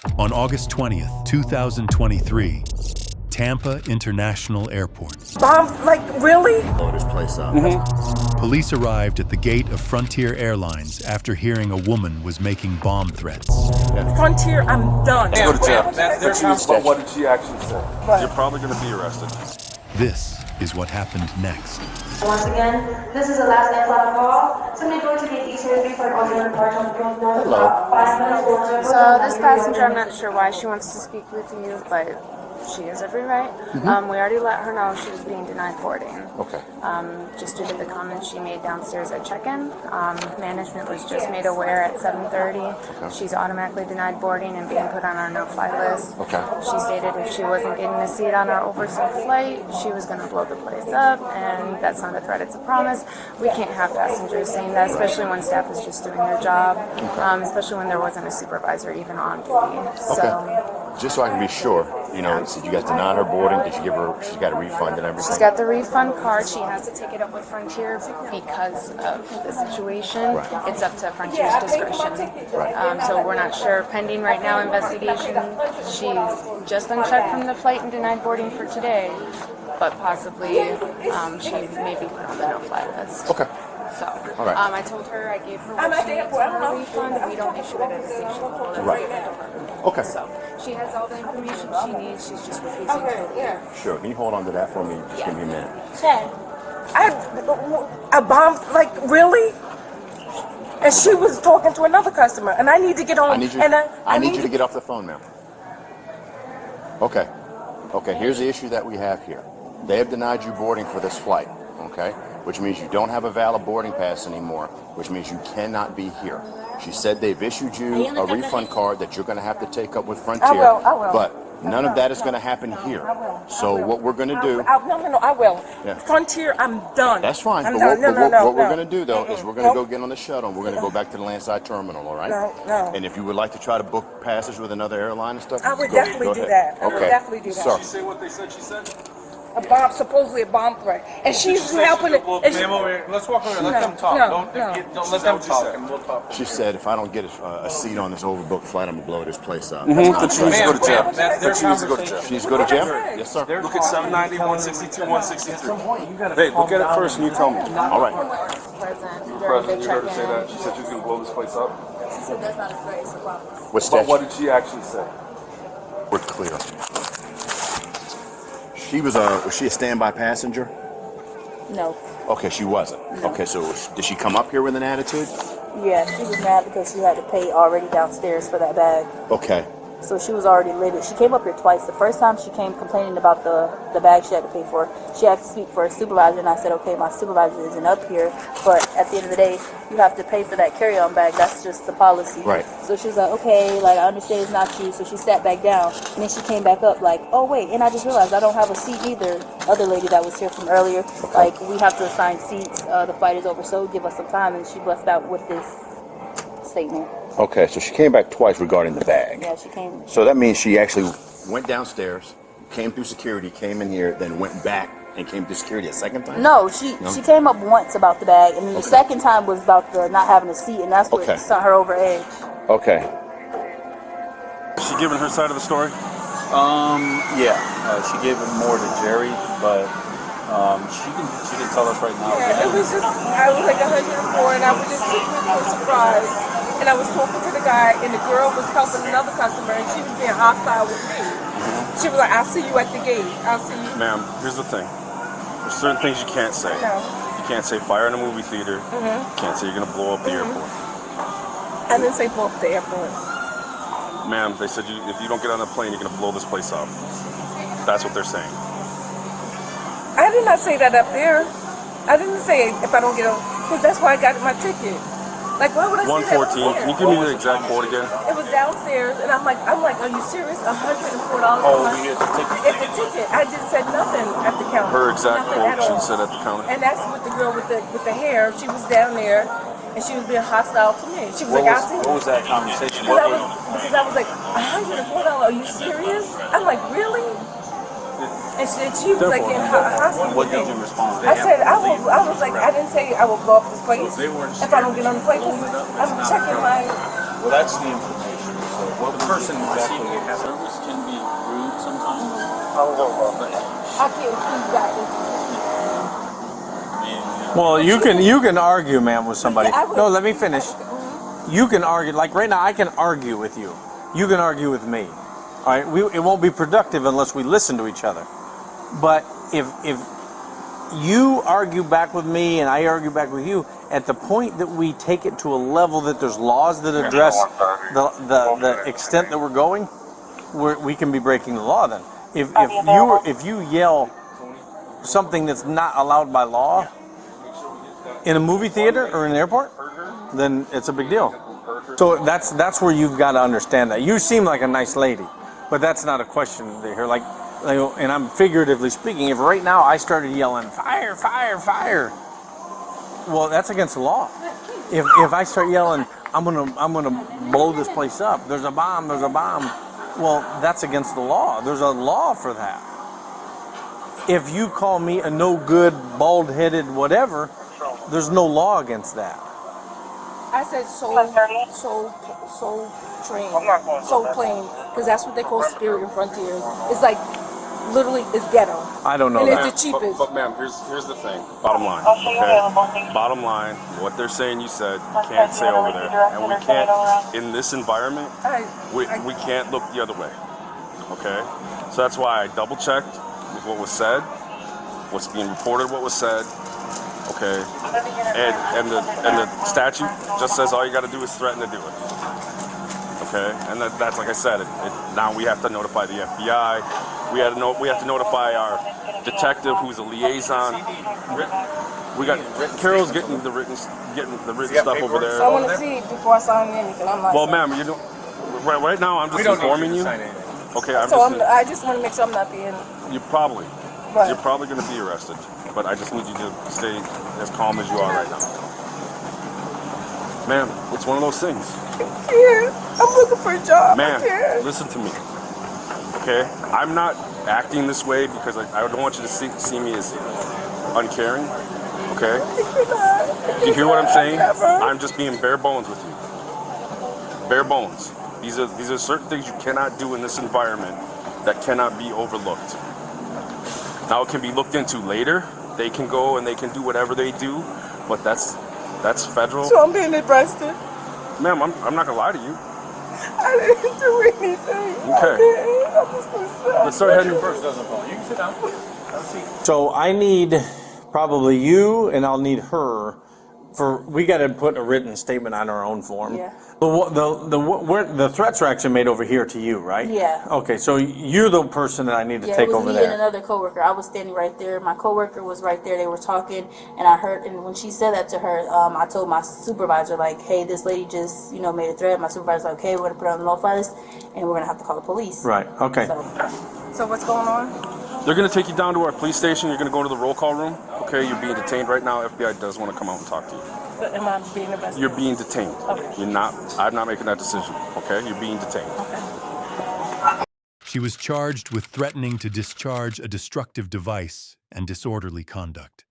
On August 20th, 2023, Tampa International Airport. Really? Blow this place up. Police arrived at the gate of Frontier Airlines after hearing a woman was making bomb threats. Frontier, I'm done. Go to jail. But what did she actually say? You're probably going to be arrested. This is what happened next. Once again, this is the last airplane call. Somebody going to get surgery for an alternate partial approval. 5 minutes. So this passenger, I'm not sure why she wants to speak with you, but she has every right. We already let her know she was being denied boarding. Okay. Just due to the comments she made downstairs at check-in. Management was just made aware at 7:30. Okay. She's automatically denied boarding and being put on our no-fly list. Okay. She stated if she wasn't getting a seat on our oversold flight, she was going to blow the place up, and that's not a threat, it's a promise. We can't have passengers saying that, especially when staff is just doing their job, especially when there wasn't a supervisor even on duty. Just so I can be sure, so you guys denied her boarding. Did you give her? She's got a refund and everything. She's got the refund card. She has to take it up with Frontier because of the situation. Right. It's up to Frontier's discretion. Right. So we're not sure. Pending right now investigation. She's just unchecked from the flight and denied boarding for today, but possibly she may be put on the no-fly list. Okay. So, all right. I told her, I gave her what she needs for a refund. We don't issue it at the station. Right. Okay. So she has all the information she needs. She's just refusing to leave. Sure. Can you hold on to that for me? Just give me a minute. A bomb, really? And she was talking to another customer, and I need to get on. I need you to get off the phone, ma'am. Okay. Okay. Here's the issue that we have here. They have denied you boarding for this flight. Okay. Which means you don't have a valid boarding pass anymore, which means you cannot be here. She said they've issued you a refund card that you're going to have to take up with Frontier. I will. But none of that is going to happen here. So what we're going to do... No, I will. Yeah. Frontier, I'm done. That's fine. I'm But done. what we're going to do, though, is we're going to go get on the shuttle and we're going to go back to the landside terminal, all right? No. And if you would like to try to book passage with another airline and stuff... I would definitely do that. I would definitely do that. Sir. Did she say what they said she said? Supposedly a bomb threat. And she's helping it. Well, ma'am, over here. Let's walk over here. Let them talk. Don't let them talk, and we'll talk. She said if I don't get a seat on this overbooked flight, I'm going to blow this place up. She needs to go to jail. She needs to go to jail. She needs to go to jail? Yes, sir. Look at 790, 162, 163. Hey, look at it first and you tell me. All right. President, you heard her say that? She said she was going to blow this place up? She said that's not a threat, it's a promise. What's But that? what did she actually say? We're clear. She was she a standby passenger? No. Okay, she wasn't. No. Okay, so did she come up here with an attitude? Yeah, she was mad because she had to pay already downstairs for that bag. Okay. So she was already livid. She came up here twice. The first time she came complaining about the bag she had to pay for. She had to speak for a supervisor, and I said, okay, my supervisor isn't up here, but at the end of the day, you have to pay for that carry-on bag. That's just the policy. Right. So she was like, okay, I understand it's not you. So she sat back down, and then she came back up oh, wait, and I just realized I don't have a seat either. Other lady that was here from earlier, we have to assign seats. The flight is over, so give us some time. And she busted out with this statement. Okay, so she came back twice regarding the bag. Yeah, she came. So that means she actually went downstairs, came through security, came in here, then went back and came through security a second time? No, she came up once about the bag, and then the second time was about the not having a seat, and that's what sent her over edge. Okay. Is she giving her side of the story? Yeah. She gave it more to Jerry, but she can tell us right now. Yeah, it was just, I was like 104, and I was just sitting here for a surprise. And I was talking to the guy, and the girl was helping another customer, and she was being hostile with me. She was like, I'll see you at the gate. I'll see you. Ma'am, here's the thing. There's certain things you can't say. No. You can't say fire in a movie theater. You can't say you're going to blow up the airport. I didn't say blow up the airport. Ma'am, they said if you don't get on a plane, you're going to blow this place up. That's what they're saying. I did not say that up there. I didn't say if I don't get on, because that's why I got my ticket. Why would I say that? 114. Can you give me the exact quote again? It was downstairs, and I'm like, are you serious? $104. Oh, you get the ticket. At the ticket, I just said nothing at the counter. Her exact Nothing quote at she all. said at the counter. And that's with the girl with the hair. She was down there, and she was being hostile to me. She was I'll see you. What was that conversation? Because I was like, $104? Are you serious? I'm like, really? And she was like getting hostile. What did you respond to? I said, I was like, I didn't say I will blow up this place if I don't get on the plane. I'm checking my... Well, that's the information. So Well, the person exactly service can be rude sometimes. I can't feed back into Well, you can argue, ma'am, with somebody. Yeah, I would. No, let me finish. You can argue, like right now, I can argue with you. You can argue with me. All right, it won't be productive unless we listen to each other. But if you argue back with me and I argue back with you, at the point that we take it to a level that there's laws that address the extent that we're going, we can be breaking the law. Then, if you yell something that's not allowed by law in a movie theater or in an airport, then it's a big deal. So that's where you've got to understand that. You seem like a nice lady, but that's not a question here. Like, and I'm figuratively speaking. If right now I started yelling fire, fire, fire, well, that's against the law. If I start yelling, I'm gonna blow this place up. There's a bomb. There's a bomb. Well, that's against the law. There's a law for that. If you call me a no good, bald-headed, whatever, there's no law against that. I said so trained, so plain, because that's what they call Spirit and Frontiers. It's like literally it's ghetto. I don't know and that. it's the cheapest. But ma'am, here's the thing. Bottom line. Okay? Bottom line, what they're saying you said, you can't say over there. And we can't, in this environment, we can't look the other way. Okay? So that's why I double checked with what was said, what's being reported, what was said. Okay? And the statute just says all you gotta do is threaten to do it. Okay? And that's like I said, now we have to notify the FBI. We have to notify our detective, who's a liaison. We got Carol's getting the written stuff over there. So I want to see it before I sign anything. I'm not. Well, ma'am, you know, right now I'm just informing you. Okay, I just want to make sure I'm not being. You're probably going to be arrested, but I just need you to stay as calm as you are right now. Ma'am, it's one of those things. I'm looking for a job. Ma'am, listen to me. Okay, I'm not acting this way because I don't want you to see me as uncaring. Okay, do you hear what I'm saying? I'm just being bare bones with you. Bare bones. These are certain things you cannot do in this environment that cannot be overlooked. Now it can be looked into later. They can go and they can do whatever they do, but that's federal. So I'm being arrested. Ma'am, I'm not gonna lie to you. I didn't do anything. Okay. Let's start heading. First doesn't fall. You can sit down. So I need probably you, and I'll need her. We got to put a written statement on our own form. Yeah. The threats are actually made over here to you, right? Yeah. Okay, so you're the person that I need to take over it was me there. and another coworker. I was standing right there. My coworker was right there. They were talking, and I heard. And when she said that to her, I told my supervisor, like, "Hey, this lady just, made a threat." My supervisor's like, "Okay, we're gonna put her on the no-fly list, and we're gonna have to call the police." Right. Okay. So what's going on? They're going to take you down to our police station. You're going to go to the roll call room. Okay, you're being detained right now. FBI does want to come out and talk to you. But am I being arrested? You're being detained. Okay. You're not. I'm not making that decision. Okay, you're being detained. Okay. She was charged with threatening to discharge a destructive device and disorderly conduct.